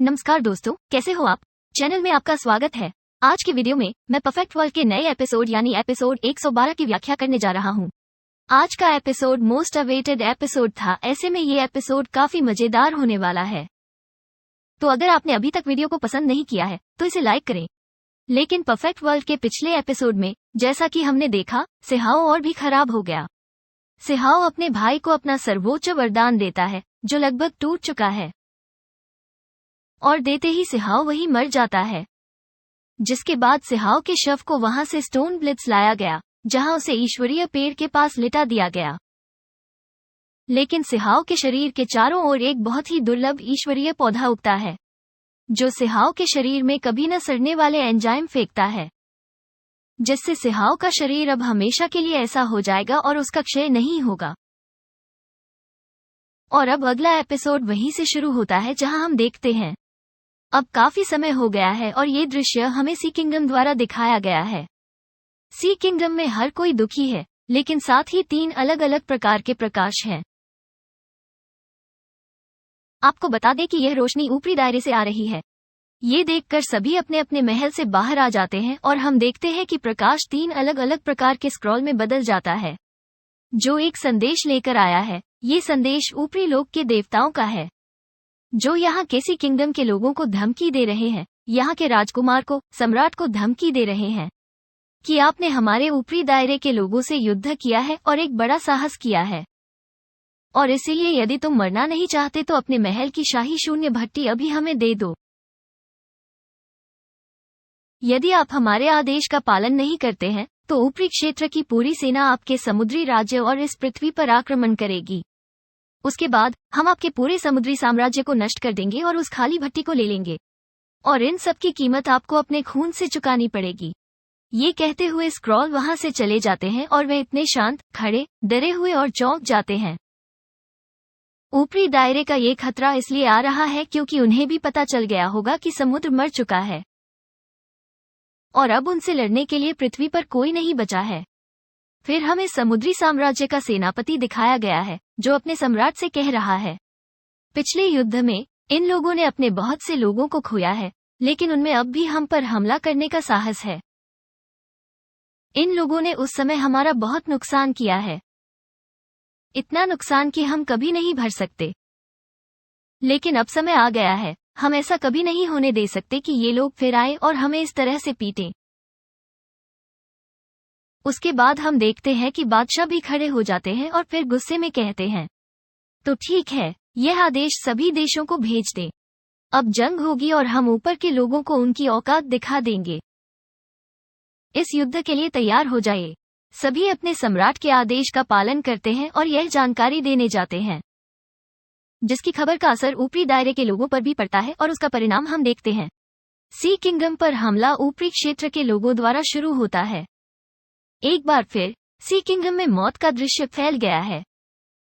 नमस्कार दोस्तों, कैसे हो आप। चैनल में आपका स्वागत है। आज की वीडियो में मैं परफेक्ट वर्ल्ड के नए एपिसोड यानी एपिसोड 112 की व्याख्या करने जा रहा हूँ। आज का एपिसोड मोस्ट अवेटेड एपिसोड था, ऐसे में ये एपिसोड काफी मजेदार होने वाला है। तो अगर आपने अभी तक वीडियो को पसंद नहीं किया है तो इसे लाइक करें। लेकिन परफेक्ट वर्ल्ड के पिछले एपिसोड में जैसा कि हमने देखा, सिहाओ और भी खराब हो गया। सिहाओ अपने भाई को अपना सर्वोच्च वरदान देता है जो लगभग टूट चुका है, और देते ही सिहाओ वही मर जाता है। जिसके बाद सिहाओ के शव को वहां से स्टोन ब्लिट्स लाया गया, जहां उसे ईश्वरीय पेड़ के पास लिटा दिया गया। लेकिन सिहाओ के शरीर के चारों ओर एक बहुत ही दुर्लभ ईश्वरीय पौधा उगता है, जो सिहाओ के शरीर में कभी न सड़ने वाले एंजाइम फेंकता है, जिससे सिहाओ का शरीर अब हमेशा के लिए ऐसा हो जाएगा और उसका क्षय नहीं होगा। और अब अगला एपिसोड वहीं से शुरू होता है जहां हम देखते हैं अब काफी समय हो गया है और ये दृश्य हमें सी किंगडम द्वारा दिखाया गया है। सी किंगडम में हर कोई दुखी है, लेकिन साथ ही 3 अलग अलग प्रकार के प्रकाश हैं। आपको बता दें कि यह रोशनी ऊपरी दायरे से आ रही है। ये देखकर सभी अपने अपने महल से बाहर आ जाते हैं और हम देखते हैं कि प्रकाश 3 अलग अलग प्रकार के स्क्रॉल में बदल जाता है, जो एक संदेश लेकर आया है। ये संदेश ऊपरी लोक के देवताओं का है, जो यहाँ के सी किंगडम के लोगों को धमकी दे रहे हैं, यहाँ के राजकुमार को, सम्राट को धमकी दे रहे हैं कि आपने हमारे ऊपरी दायरे के लोगों से युद्ध किया है और एक बड़ा साहस किया है, और इसीलिए यदि तुम मरना नहीं चाहते तो अपने महल की शाही शून्य भट्टी अभी हमें दे दो। यदि आप हमारे आदेश का पालन नहीं करते हैं तो ऊपरी क्षेत्र की पूरी सेना आपके समुद्री राज्य और इस पृथ्वी पर आक्रमण करेगी। उसके बाद हम आपके पूरे समुद्री साम्राज्य को नष्ट कर देंगे और उस खाली भट्टी को ले लेंगे, और इन सब की कीमत आपको अपने खून से चुकानी पड़ेगी। ये कहते हुए स्क्रॉल वहां से चले जाते हैं और वे इतने शांत, खड़े, डरे हुए और चौंक जाते हैं। ऊपरी दायरे का ये खतरा इसलिए आ रहा है क्योंकि उन्हें भी पता चल गया होगा कि समुद्र मर चुका है और अब उनसे लड़ने के लिए पृथ्वी पर कोई नहीं बचा है। फिर हमें समुद्री साम्राज्य का सेनापति दिखाया गया है, जो अपने सम्राट से कह रहा है, पिछले युद्ध में इन लोगों ने अपने बहुत से लोगों को खोया है, लेकिन उनमें अब भी हम पर हमला करने का साहस है। इन लोगों ने उस समय हमारा बहुत नुकसान किया है, इतना नुकसान कि हम कभी नहीं भर सकते। लेकिन अब समय आ गया है, हम ऐसा कभी नहीं होने दे सकते कि ये लोग फिर आए और हमें इस तरह से पीटें। उसके बाद हम देखते हैं कि बादशाह भी खड़े हो जाते हैं और फिर गुस्से में कहते हैं, तो ठीक है, यह आदेश सभी देशों को भेज दे। अब जंग होगी और हम ऊपर के लोगों को उनकी औकात दिखा देंगे। इस युद्ध के लिए तैयार हो जाइए। सभी अपने सम्राट के आदेश का पालन करते हैं और यह जानकारी देने जाते हैं, जिसकी खबर का असर ऊपरी दायरे के लोगों पर भी पड़ता है और उसका परिणाम हम देखते हैं। सी किंगडम पर हमला ऊपरी क्षेत्र के लोगों द्वारा शुरू होता है। एक बार फिर सी किंगडम में मौत का दृश्य फैल गया है।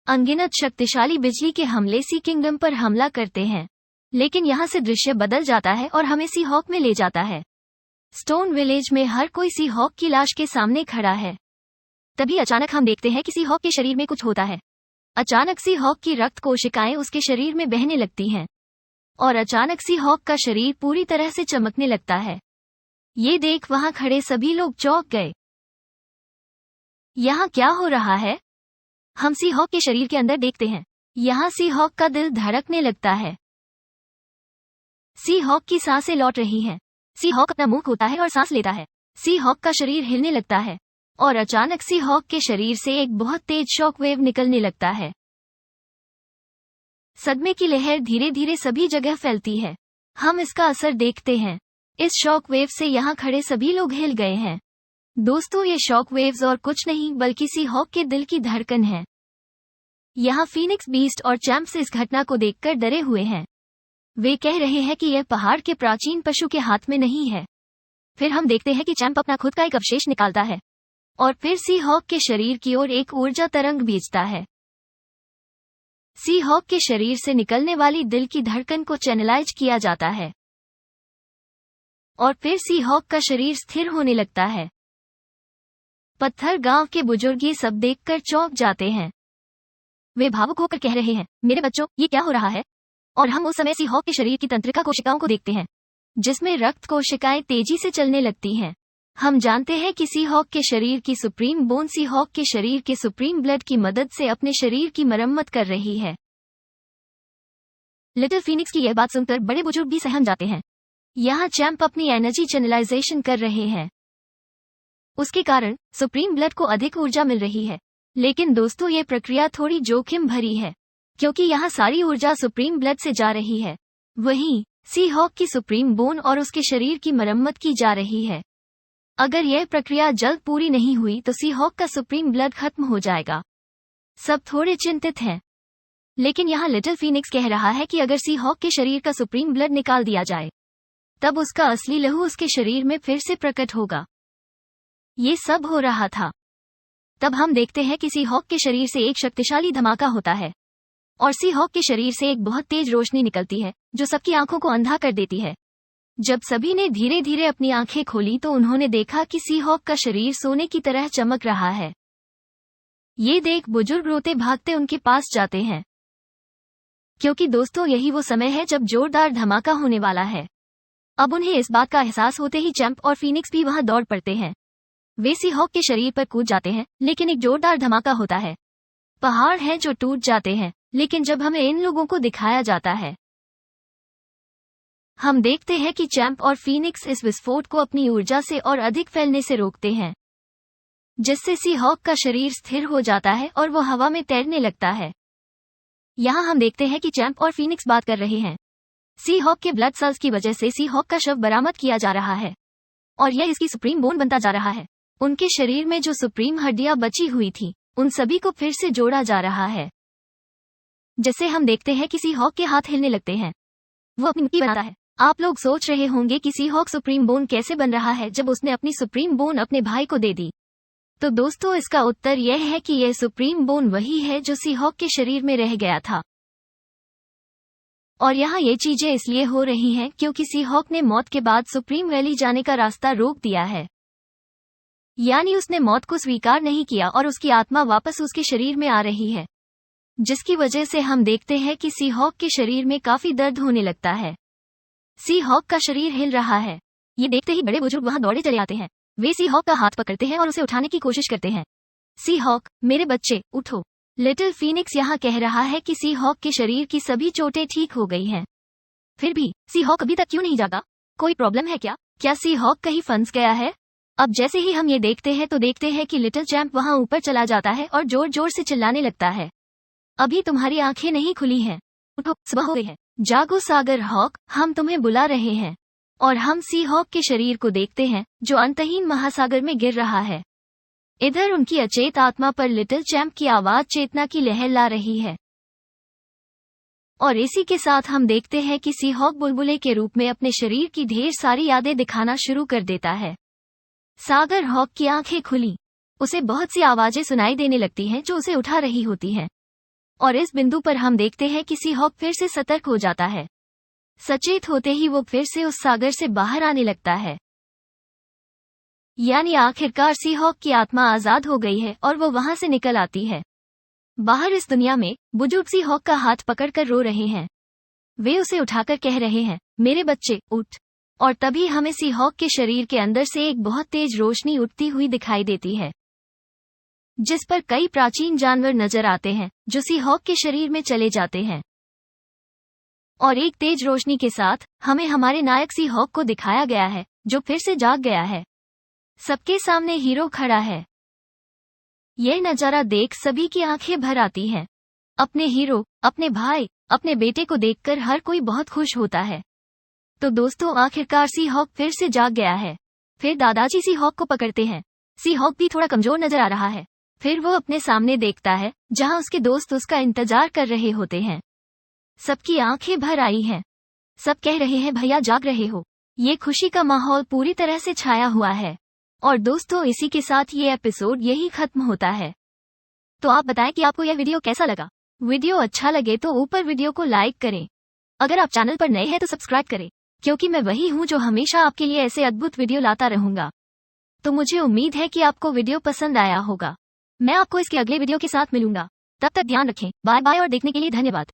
अनगिनत शक्तिशाली बिजली के हमले सी किंगडम पर हमला करते हैं, लेकिन यहाँ से दृश्य बदल जाता है और हमें सी हॉक में ले जाता है। स्टोन विलेज में हर कोई सी हॉक की लाश के सामने खड़ा है। तभी अचानक हम देखते हैं कि सी हॉक के शरीर में कुछ होता है। अचानक सी हॉक की रक्त कोशिकाएं उसके शरीर में बहने लगती हैं, और अचानक सी हॉक का शरीर पूरी तरह से चमकने लगता है। ये देख वहां खड़े सभी लोग चौंक गए। यहाँ क्या हो रहा है? हम सी हॉक के शरीर के अंदर देखते हैं। यहाँ सी हॉक का दिल धड़कने लगता है। सी हॉक की सांसें लौट रही हैं। सी हॉक अपना मुंह खोलता है और सांस लेता है। सी हॉक का शरीर हिलने लगता है, और अचानक सी हॉक के शरीर से एक बहुत तेज शॉक वेव निकलने लगता है। सदमे की लहर धीरे धीरे सभी जगह फैलती है। हम इसका असर देखते हैं। इस शॉक वेव से यहाँ खड़े सभी लोग हिल गए हैं। दोस्तों, ये शॉक वेव्स और कुछ नहीं बल्कि सी हॉक के दिल की धड़कन है। यहाँ फीनिक्स बीस्ट और चैंप्स इस घटना को देखकर डरे हुए हैं। वे कह रहे हैं कि यह पहाड़ के प्राचीन पशु के हाथ में नहीं है। फिर हम देखते हैं कि चैंप अपना खुद का एक अवशेष निकालता है और फिर सी हॉक के शरीर की ओर एक ऊर्जा तरंग भेजता है। सी हॉक के शरीर से निकलने वाली दिल की धड़कन को चैनलाइज किया जाता है, और फिर सी हॉक का शरीर स्थिर होने लगता है। पत्थर गांव के बुजुर्ग ये सब देखकर चौंक जाते हैं। वे भावुक होकर कह रहे हैं, मेरे बच्चों, ये क्या हो रहा है? और हम उस समय सी हॉक के शरीर की तंत्रिका कोशिकाओं को देखते हैं, जिसमें रक्त कोशिकाएं तेजी से चलने लगती हैं। हम जानते हैं कि सी हॉक के शरीर की सुप्रीम बोन सी हॉक के शरीर के सुप्रीम ब्लड की मदद से अपने शरीर की मरम्मत कर रही है। लिटिल फीनिक्स की यह बात सुनकर बड़े बुजुर्ग भी सहम जाते हैं। यहाँ चैंप अपनी एनर्जी चैनलाइजेशन कर रहे हैं, उसके कारण सुप्रीम ब्लड को अधिक ऊर्जा मिल रही है। लेकिन दोस्तों, ये प्रक्रिया थोड़ी जोखिम भरी है, क्योंकि यहाँ सारी ऊर्जा सुप्रीम ब्लड से जा रही है, वहीं सी हॉक की सुप्रीम बोन और उसके शरीर की मरम्मत की जा रही है। अगर यह प्रक्रिया जल्द पूरी नहीं हुई तो सी हॉक का सुप्रीम ब्लड खत्म हो जाएगा। सब थोड़े चिंतित हैं, लेकिन यहाँ लिटिल फीनिक्स कह रहा है कि अगर सी हॉक के शरीर का सुप्रीम ब्लड निकाल दिया जाए, तब उसका असली लहू उसके शरीर में फिर से प्रकट होगा। ये सब हो रहा था, तब हम देखते हैं कि सी हॉक के शरीर से एक शक्तिशाली धमाका होता है और सी हॉक के शरीर से एक बहुत तेज रोशनी निकलती है, जो सबकी आंखों को अंधा कर देती है। जब सभी ने धीरे धीरे अपनी आंखें खोली तो उन्होंने देखा कि सी हॉक का शरीर सोने की तरह चमक रहा है। ये देख बुजुर्ग रोते भागते उनके पास जाते हैं, क्योंकि दोस्तों, यही वो समय है जब जोरदार धमाका होने वाला है। अब उन्हें इस बात का एहसास होते ही चैंप और फीनिक्स भी वहां दौड़ पड़ते हैं। वे सी हॉक के शरीर पर कूद जाते हैं, लेकिन एक जोरदार धमाका होता है। पहाड़ हैं जो टूट जाते हैं, लेकिन जब हमें इन लोगों को दिखाया जाता है, हम देखते हैं कि चैंप और फीनिक्स इस विस्फोट को अपनी ऊर्जा से और अधिक फैलने से रोकते हैं, जिससे सी हॉक का शरीर स्थिर हो जाता है और वो हवा में तैरने लगता है। यहाँ हम देखते हैं कि चैंप और फीनिक्स बात कर रहे हैं। सी हॉक के ब्लड सेल्स की वजह से सी हॉक का शव बरामद किया जा रहा है और यह इसकी सुप्रीम बोन बनता जा रहा है। उनके शरीर में जो सुप्रीम हड्डियां बची हुई थी, उन सभी को फिर से जोड़ा जा रहा है, जिससे हम देखते हैं कि सी हॉक के हाथ हिलने लगते हैं, वो अपनी मुट्ठी बनाता है। आप लोग सोच रहे होंगे कि सी हॉक सुप्रीम बोन कैसे बन रहा है जब उसने अपनी सुप्रीम बोन अपने भाई को दे दी। तो दोस्तों, इसका उत्तर यह है कि यह सुप्रीम बोन वही है जो सी हॉक के शरीर में रह गया था। और यहाँ ये चीजें इसलिए हो रही हैं क्योंकि सी हॉक ने मौत के बाद सुप्रीम वैली जाने का रास्ता रोक दिया है, यानी उसने मौत को स्वीकार नहीं किया और उसकी आत्मा वापस उसके शरीर में आ रही है, जिसकी वजह से हम देखते हैं कि सी हॉक के शरीर में काफी दर्द होने लगता है। सी हॉक का शरीर हिल रहा है। ये देखते ही बड़े बुजुर्ग वहां दौड़े चले आते हैं। वे सी हॉक का हाथ पकड़ते हैं और उसे उठाने की कोशिश करते हैं। सी हॉक, मेरे बच्चे, उठो। लिटिल फीनिक्स यहाँ कह रहा है कि सी हॉक के शरीर की सभी चोटें ठीक हो गई हैं। फिर भी सी हॉक अभी तक क्यों नहीं जागा? कोई प्रॉब्लम है क्या? क्या सी हॉक कहीं फंस गया है? अब जैसे ही हम ये देखते हैं तो देखते हैं कि लिटिल चैंप वहां ऊपर चला जाता है और जोर जोर से चिल्लाने लगता है, अभी तुम्हारी आंखें नहीं खुली हैं, उठो, सुबह हो गई है, जागो सागर हॉक, हम तुम्हें बुला रहे हैं। और हम सी हॉक के शरीर को देखते हैं जो अंतहीन महासागर में गिर रहा है। इधर उनकी अचेत आत्मा पर लिटिल चैंप की आवाज चेतना की लहर ला रही है और इसी के साथ हम देखते हैं कि सी हॉक बुलबुले के रूप में अपने शरीर की ढेर सारी यादें दिखाना शुरू कर देता है। सागर हॉक की आंखें खुली, उसे बहुत सी आवाजें सुनाई देने लगती हैं जो उसे उठा रही होती हैं और इस बिंदु पर हम देखते हैं कि सी हॉक फिर से सतर्क हो जाता है। सचेत होते ही वो फिर से उस सागर से बाहर आने लगता है, यानी आखिरकार सी हॉक की आत्मा आजाद हो गई है और वो वहां से निकल आती है। बाहर इस दुनिया में बुजुर्ग सी हॉक का हाथ पकड़कर रो रहे हैं। वे उसे उठाकर कह रहे हैं, मेरे बच्चे, उठ। और तभी हमें सी हॉक के शरीर के अंदर से एक बहुत तेज रोशनी उठती हुई दिखाई देती है, जिस पर कई प्राचीन जानवर नजर आते हैं जो सी हॉक के शरीर में चले जाते हैं। और एक तेज रोशनी के साथ हमें हमारे नायक सी हॉक को दिखाया गया है जो फिर से जाग गया है। सबके सामने हीरो खड़ा है। यह नजारा देख सभी की आंखें भर आती हैं। अपने हीरो, अपने भाई, अपने बेटे को देखकर हर कोई बहुत खुश होता है। तो दोस्तों, आखिरकार सी हॉक फिर से जाग गया है। फिर दादाजी सी हॉक को पकड़ते हैं। सी हॉक भी थोड़ा कमजोर नजर आ रहा है। फिर वो अपने सामने देखता है जहां उसके दोस्त उसका इंतजार कर रहे होते हैं। सबकी आंखें भर आई हैं। सब कह रहे हैं, भैया जाग रहे हो। ये खुशी का माहौल पूरी तरह से छाया हुआ है। और दोस्तों, इसी के साथ ये एपिसोड यही खत्म होता है। तो आप बताएं कि आपको यह वीडियो कैसा लगा। वीडियो अच्छा लगे तो ऊपर वीडियो को लाइक करें। अगर आप चैनल पर नए हैं तो सब्सक्राइब करें, क्योंकि मैं वही हूँ जो हमेशा आपके लिए ऐसे अद्भुत वीडियो लाता रहूंगा। तो मुझे उम्मीद है कि आपको वीडियो पसंद आया होगा। मैं आपको इसके अगले वीडियो के साथ मिलूंगा। तब तक ध्यान रखें। बाय बाय और देखने के लिए धन्यवाद।